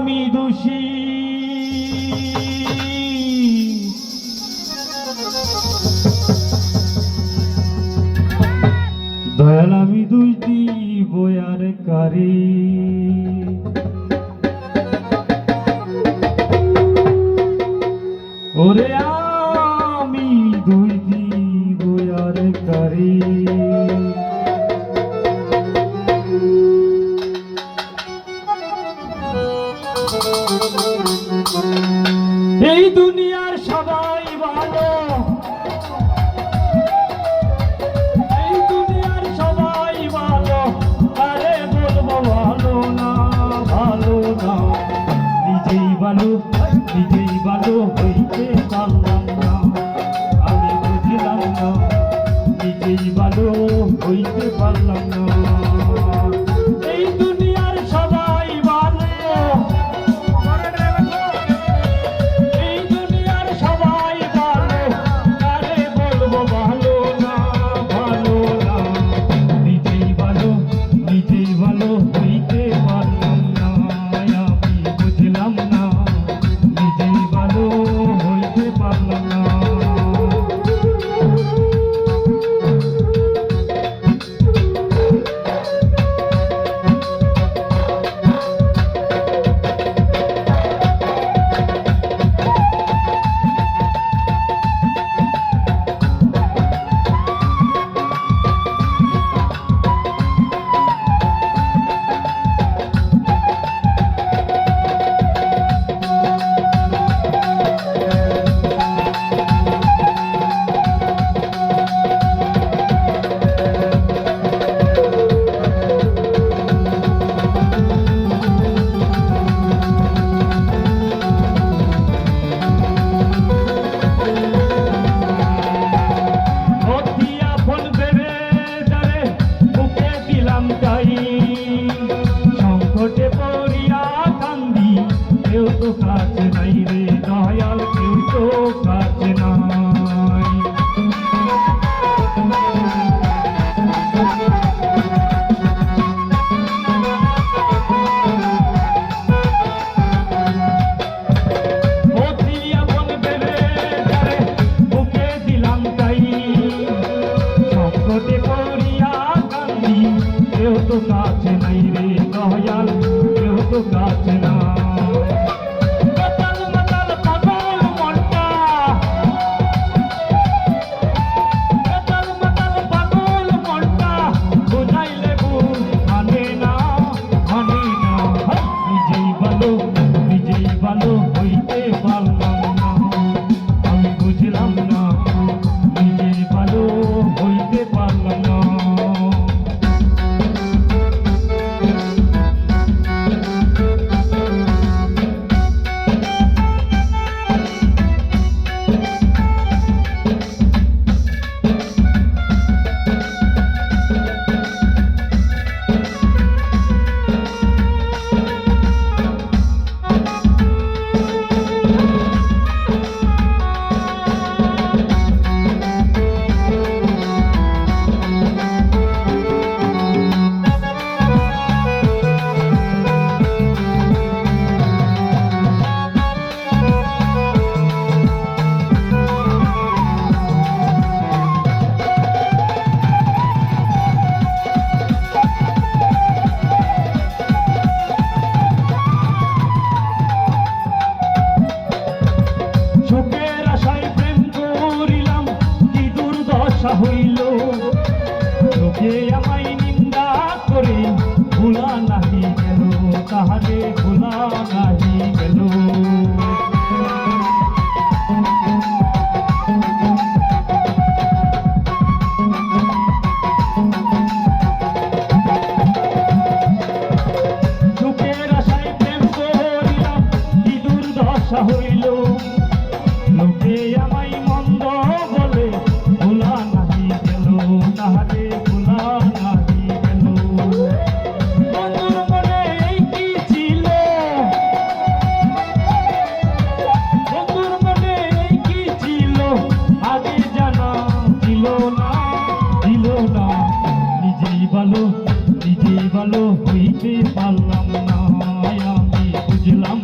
আমি দোষী দয়াল আমি দোষ দিব আর কারে ওরে আমি দোষ দিব আর কারে এই দুনিয়ার সবাই ভালো এই দুনিয়ার সবাই ভালো আরে বলবো ভালো না নিজেই ভালো হইতে পারলাম না আমি বুঝলাম না নিজেই ভালো হইতে পারলাম না এই দুনিয়ার সবাই ভালো সংকটে পড়িয়া কান্দি কেউ তো কাছে নাই রে দয়াল কেউ তো কাছে নাই অতিয়া বলবে রে যারে বুকে দিলাম তাই সংকটে পড়িয়া কান্দি কেউ তো কাছে নাই রে দয়াল কেউ তো কাছে না নিজেই ভালো হইতে পারলাম না আমি বুঝলাম না নিজেই ভালো হইতে পারলাম না হইল লোকে আমায় নিন্দা করে ভোলা নাহি গেল তাহারে ভোলা নাহি গেল সুখের আশায় প্রেম করিলাম কি দুর্দশা হইল লোকে আমায় মন্দ বলে ভোলা নাহি গেল তাহারে ভোলা নাহি গেল বন্ধুর মনে কি ছিল বন্ধুর মনে কি ছিল আগে জানা ছিল না নিজেই ভালো হইতে পারলাম না আমি বুঝলাম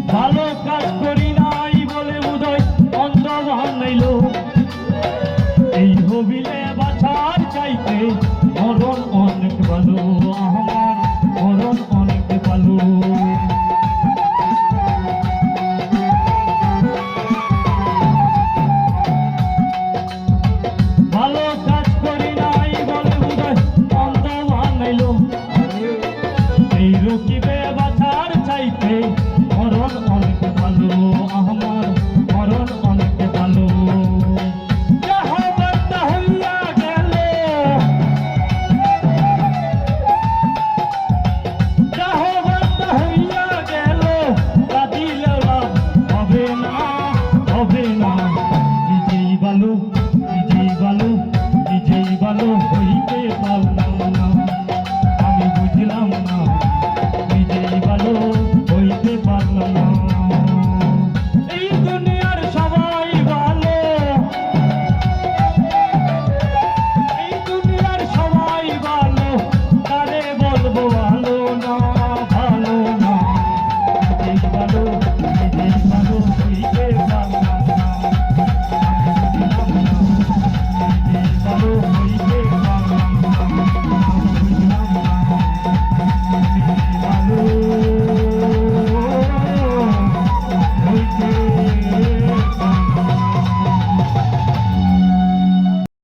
ভালো